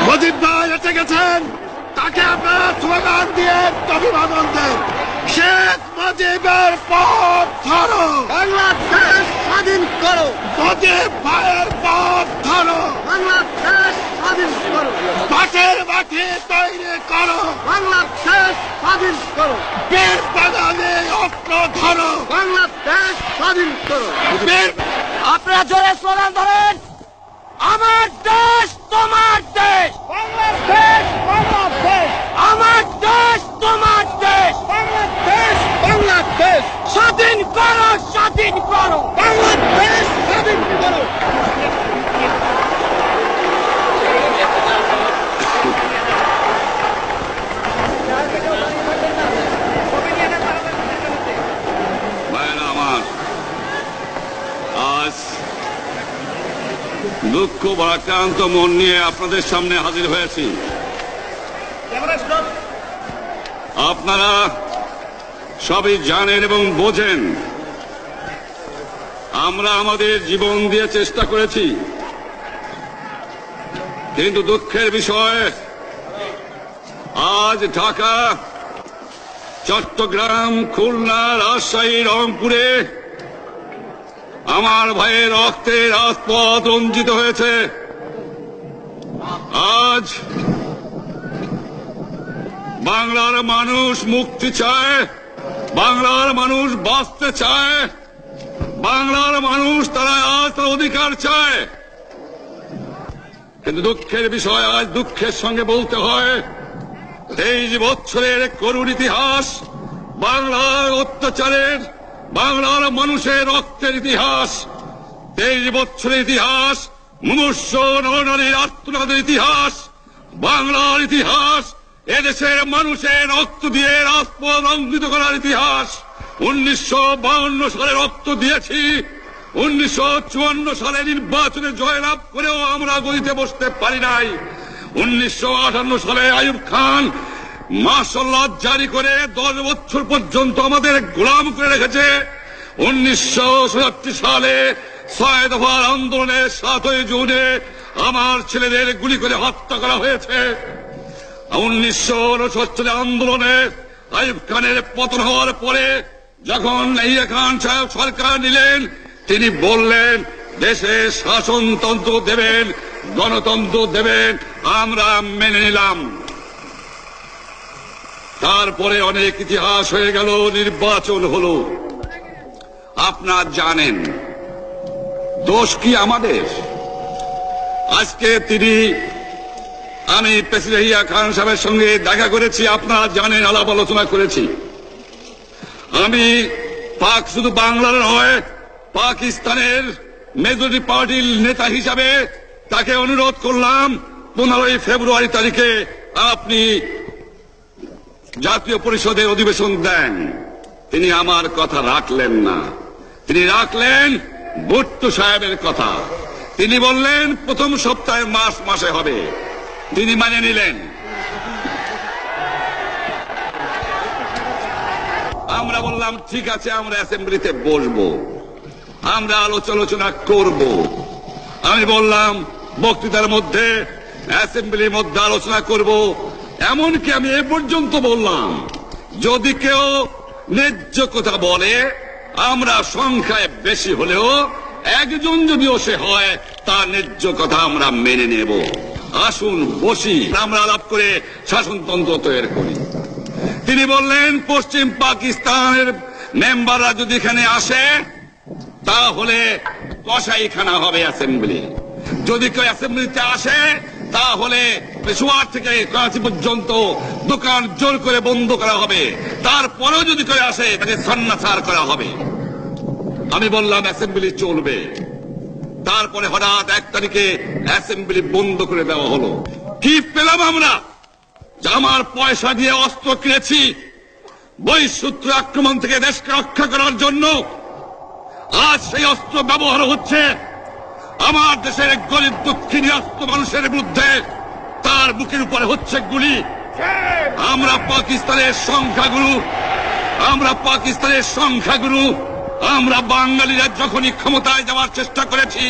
মুজিব ভাই এসে গেছেন, তাকে আপনারা স্লোগান দিয়ে অভিবাদন দেন। শেখ মুজিবের পথ ধরো, বাংলাদেশ স্বাধীন করো। মুজিব ভাইয়ের পথ ধরো, বাংলাদেশ স্বাধীন করো। পাটের মাটি তৈরি করো, বাংলাদেশ স্বাধীন করো। বীর বাঙালি অস্ত্র ধরো, বাংলাদেশ স্বাধীন করো। বীর আপনারা জোরে স্লোগান ধরেন, আমার দেশ তোমার দেশ। বাংলাদেশ বাংলাদেশ, আমার দেশ তোমার দেশ। বাংলাদেশ বাংলাদেশ, স্বাধীন করো স্বাধীন করো। বাংলাদেশ স্বাধীন করো। ভাইয়েরা আমার, আজ দুঃখ ভারাক্রান্ত মন নিয়ে আপনাদের সামনে হাজির হয়েছি। আপনারা সবই জানেন এবং বোঝেন আমরা আমাদের জীবন দিয়ে চেষ্টা করেছি, কিন্তু দুঃখের বিষয় আজ ঢাকা, চট্টগ্রাম, খুলনা, রাজশাহী, রংপুরে আমার ভাইয়ের রক্তে রাজপথ রঞ্জিত হয়েছে। আজ বাংলার মানুষ মুক্তি চায়, বাংলার মানুষ বাঁচতে চায়, বাংলার মানুষ তারা আজ তার অধিকার চায়। কিন্তু দুঃখের বিষয়, আজ দুঃখের সঙ্গে বলতে হয় 23 বছরের করুণ ইতিহাস, বাংলার অত্যাচারের, বাংলার মানুষের রক্তের ইতিহাস, 23 বছরের ইতিহাস, মুমূর্ষ নরনারীর আত্মনাদের ইতিহাস, বাংলার ইতিহাস, এদেশের মানুষের রক্ত দিয়ে রাজপথ রঞ্জিত করার ইতিহাস। 1952 সালে রক্ত দিয়েছি, 1954 সালে নির্বাচনে জয়লাভ করেও আমরা গদিতে বসতে পারি নাই। 1958 সালে আইয়ুব খান মার্শাল ল জারি করে 10 বছর পর্যন্ত আমাদের গোলাম করে রেখেছে। 1967 সালে 6 দফার আন্দোলনে 7ই জুনে আমার ছেলেদের গুলি করে হত্যা করা হয়েছে। 1969 আন্দোলনে আইয়ুব খানের পতন হওয়ার পরে যখন ইয়াহিয়া খান সাহেব সরকার নিলেন, তিনি বললেন দেশে শাসনতন্ত্র দেবেন, গণতন্ত্র দেবেন, আমরা মেনে নিলাম। তারপরে অনেক ইতিহাস হয়ে গেল, নির্বাচন হলো। আপনারা জানেন দোষ কি আমাদের? আজকে আমি প্রেসিডেন্ট ইয়াহিয়া খান সাহেবের সঙ্গে দেখা করেছি, আপনারা জানেন, আলাপ আলোচনা করেছি। আমি শুধু বাংলার নয়, পাকিস্তানের মেজরিটি পার্টির নেতা হিসাবে তাকে অনুরোধ করলাম 15ই ফেব্রুয়ারি তারিখে আপনি জাতীয় পরিষদের অধিবেশন দেন। তিনি আমার কথা রাখলেন না, তিনি রাখলেন ভুট্টো সাহেবের কথা। তিনি বললেন প্রথম সপ্তাহে মাসে হবে, তিনি মানে নিলেন। আমরা বললাম ঠিক আছে, আমরা অ্যাসেম্বলিতে বসবো, আমরা আলোচনা করব। আমি বললাম বক্তৃতার মধ্যে, অ্যাসেম্বলির মধ্যে আলোচনা করব। এমনকি আমি এ পর্যন্ত বললাম যদি কেউ ন্যায্য কথা বলে, আমরা সংখ্যায় বেশি হলেও একজন যদিও সে হয়, তার ন্যায্য কথা আমরা মেনে নেব। আসুন বসি, আমরা আলাপ করে শাসনতন্ত্র তৈরি করি। তিনি বললেন পশ্চিম পাকিস্তানের মেম্বাররা যদি এখানে আসে তাহলে কসাইখানা হবে অ্যাসেম্বলি। যদি কেউ অ্যাসেম্বলিতে আসে তাহলে পেশোয়ার থেকে করাচি পর্যন্ত দোকান জোর করে বন্ধ করা হবে। তারপরেও যদি কেউ আসে তাকে সন্ন্যাসার করা হবে। আমি বললাম অ্যাসেম্বলি চলবে। তারপরে হঠাৎ 1 তারিখে অ্যাসেম্বলি বন্ধ করে দেওয়া হলো। কি পেলাম আমরা? আমার পয়সা দিয়ে অস্ত্র কিনেছি বহিঃশত্রু আক্রমণ থেকে দেশকে রক্ষা করার জন্য। আজ সেই অস্ত্র ব্যবহার হচ্ছে আমার দেশের গরিব দুঃখিনী আস্ত মানুষের বিরুদ্ধে, তার বুকের উপরে হচ্ছে গুলি। আমরা পাকিস্তানের সংখ্যাগুরু, আমরা বাঙালিরা যখনই ক্ষমতায় যাওয়ার চেষ্টা করেছি,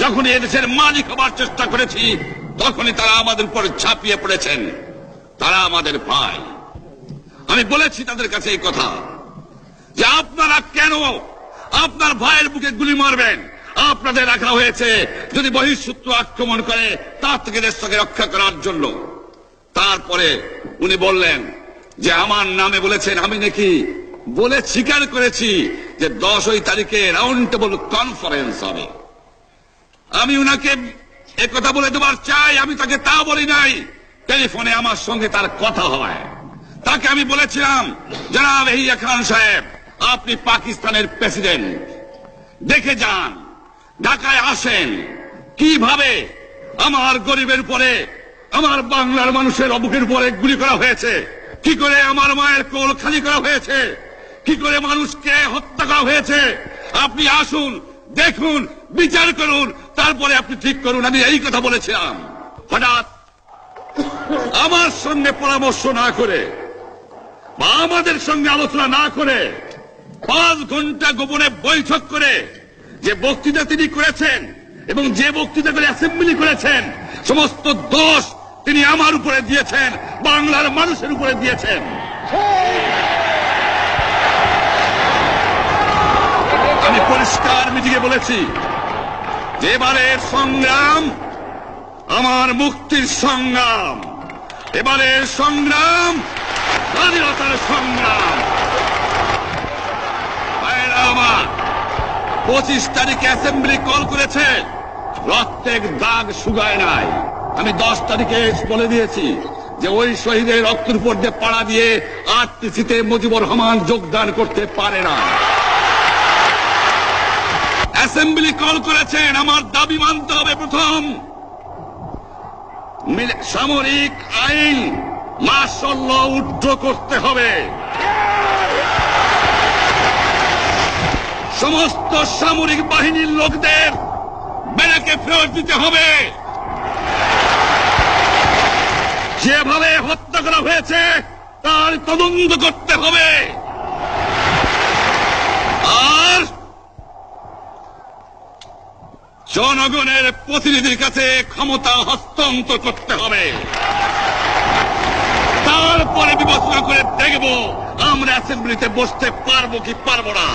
যখনই এদেশের মালিক হবার চেষ্টা করেছি, তখনই তারা আমাদের উপর ঝাঁপিয়ে পড়েছেন। তারা আমাদের ভাই। আমি বলেছি তাদের কাছে এই কথা যে আপনারা কেন আপনার ভাইয়ের বুকে গুলি মারবেন? আপনাদের রাখা হয়েছে যদি বহিঃশত্রু আক্রমণ করে তার থেকে দেশটাকে রক্ষা করার জন্য। তারপরে উনি বললেন যে আমার নামে বলেছেন, আমি নাকি বলে স্বীকার করেছি যে 10 তারিখে রাউন্ড টেবল কনফারেন্স হবে। আমি উনাকে একথা বলে দেবার চাই, আমি তাকে তা বলি নাই। টেলিফোনে আমার সঙ্গে তার কথা হয়। তাকে আমি বলেছিলাম, জনাব ইয়াহিয়া খান সাহেব, আপনি পাকিস্তানের প্রেসিডেন্ট, দেখে যান, ঢাকায় আসেন কিভাবে আমার গরিবের উপরে, আমার বাংলার মানুষের বুকের উপরে গুলি করা হয়েছে, কি করে আমার মায়ের কোল খালি করা হয়েছে, কি করে মানুষকে হত্যা করা হয়েছে। আপনি আসুন, দেখুন, বিচার করুন, তারপরে আপনি ঠিক করুন। আমি এই কথা বলেছিলাম। হঠাৎ আমার সঙ্গে পরামর্শ না করে বা আমাদের সঙ্গে আলোচনা না করে 5 ঘন্টা গোপনে বৈঠক করে যে বক্তৃতা তিনি করেছেন এবং যে বক্তৃতা করে অ্যাসেম্বলি করেছেন, সমস্ত দোষ তিনি আমার উপরে দিয়েছেন, বাংলার মানুষের উপরে দিয়েছেন। আমি পরিষ্কার মিটিংয়ে বলেছি যে এবারের সংগ্রাম আমার মুক্তির সংগ্রাম, এবারের সংগ্রাম স্বাধীনতার সংগ্রাম। আমার 25 তারিখে অ্যাসেম্বলি কল করেছে, রক্তের দাগ শুকায় নাই। আমি 10 তারিখে বলে দিয়েছি যে ওই শহীদের রক্তের উপর দিয়ে পাড়া দিয়ে আরটিসিতে মুজিবুর রহমান যোগদান করতে পারে না। অ্যাসেম্বলি কল করেছেন, আমার দাবি মানতে হবে। প্রথম সামরিক আইন মার্শাল ল উড্র করতে হবে, সমস্ত সামরিক বাহিনীর লোকদের ব্যারাকে ফেরত দিতে হবে, যেভাবে হত্যা করা হয়েছে তার তদন্ত করতে হবে, আর জনগণের প্রতিনিধির কাছে ক্ষমতা হস্তান্তর করতে হবে। তারপরে বিবেচনা করে দেখব আমরা অ্যাসেম্বলিতে বসতে পারবো কি পারবো না।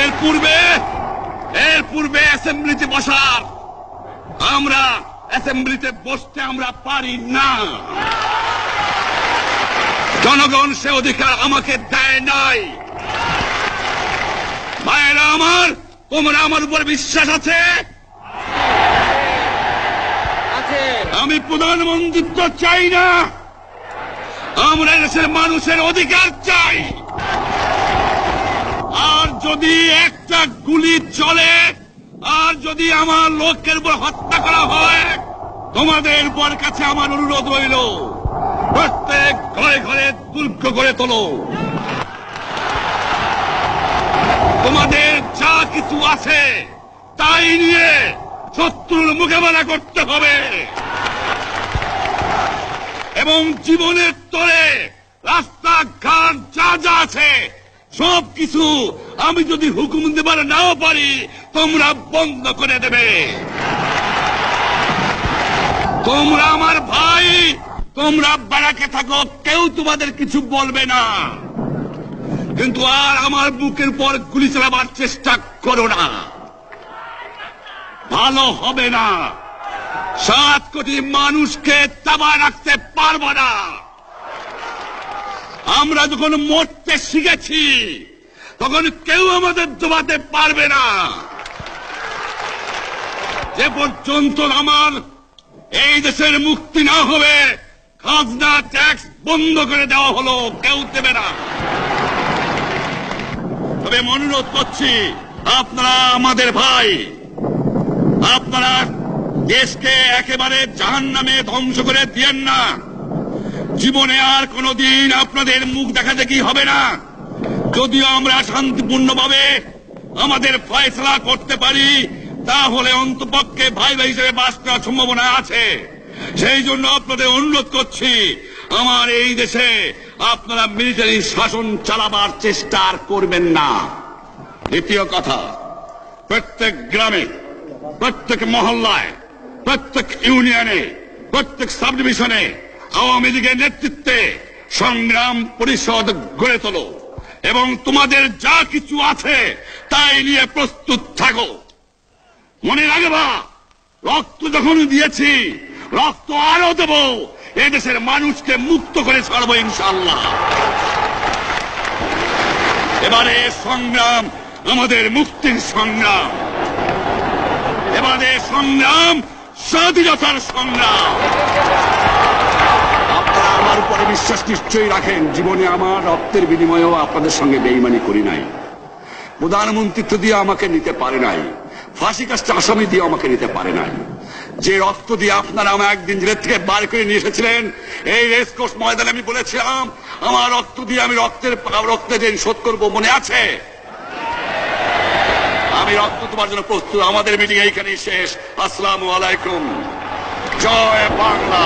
এর পূর্বে অ্যাসেম্বলিতে বসার, আমরা অ্যাসেম্বলিতে বসতে আমরা পারি না। জনগণ সে অধিকার আমাকে দেয় নাই। ভাইয়েরা আমার, তোমরা আমার উপর বিশ্বাস আছে? আমি প্রধানমন্ত্রিত্ব চাই না, আমরা দেশের মানুষের অধিকার চাই। আর যদি একটা গুলি চলে, আর যদি আমার লোকের উপর হত্যা করা হয়, তোমাদের উপর কাছে আমার অনুরোধ রইল, প্রত্যেক ঘরে ঘরে দুর্গ করে তোলো। তোমাদের যা কিছু আছে তাই নিয়ে শত্রুর মোকাবেলা করতে হবে এবং জীবনের তরে রাস্তাঘাট যা যা আছে সবকিছু আমি যদি হুকুম দেবার নাও পারি, তোমরা বন্ধ করে দেবে। তোমরা আমার ভাই, তোমরা ব্যারাকে থাকো, কেউ তোমাদের কিছু বলবে না, কিন্তু আর আমার বুকের পর গুলি চালাবার চেষ্টা করো না, ভালো হবে না। 7 কোটি মানুষকে তাবায় রাখতে পারবো না। আমরা যখন মরতে শিখেছি তখন কেউ আমাদের দবাতে পারবে না। যে পর্যন্ত আমার এই দেশের মুক্তি না হবে, খাজনা ট্যাক্স বন্ধ করে দেওয়া হলো, কেউ দেবে না। তবে অনুরোধ করছি, আপনারা আমাদের ভাই, আপনারা দেশকে একেবারে জাহান্নামে ধ্বংস করে দিয়েন না। জীবনে আর কোনদিন আপনাদের মুখ দেখা দেখি হবে না। যদিও আমরা শান্তিপূর্ণভাবে আমাদের ফয়সালা করতে পারি, তাহলে অন্তপক্ষে ভাই ভাই হিসেবে বাস করার সম্ভাবনা আছে। সেই জন্য আপনাদের অনুরোধ করছি, আমার এই দেশে আপনারা মিলিটারি শাসন চালাবার চেষ্টা আর করবেন না। দ্বিতীয় কথা, প্রত্যেক গ্রামে, প্রত্যেক মহল্লায় প্রত্যেক ইউনিয়নে, প্রত্যেক সাব ডিভিশনে আওয়ামী লীগের নেতৃত্বে সংগ্রাম পরিষদ গড়ে তোলো এবং তোমাদের যা কিছু আছে তাই নিয়ে প্রস্তুত থাকো। মনে রাখবা, রক্ত যখন দিয়েছি, রক্ত আরো দেব, এদেশের মানুষকে মুক্ত করে ছাড়বো ইনশাআল্লাহ। এবারে সংগ্রাম আমাদের মুক্তির সংগ্রাম, এবারে সংগ্রাম স্বাধীনতার সংগ্রাম। আপনারা আমার উপরে বিশ্বাস নিশ্চয়ই রাখেন। জীবনে আমার রক্তের বিনিময়েও আপনাদের সঙ্গে বেইমানি করি নাই। প্রধানমন্ত্রিত্ব দিয়ে আমাকে নিতে পারে নাই, ফাঁসি কাজটা আসামি দিয়ে আমাকে নিতে পারে নাই। যে রক্ত দিয়ে আপনারা আমার একদিন জেলের থেকে বার করে নিয়ে এসেছিলেন, এই রেসকোর্স ময়দানে আমি বলেছিলাম আমার রক্ত দিয়ে আমি রক্তের ঋণ শোধ করবো, মনে আছে? আমি রক্ত তোমার জন্য প্রস্তুত। আমাদের মিটিং এইখানেই শেষ। আসসালামু আলাইকুম। জয় বাংলা।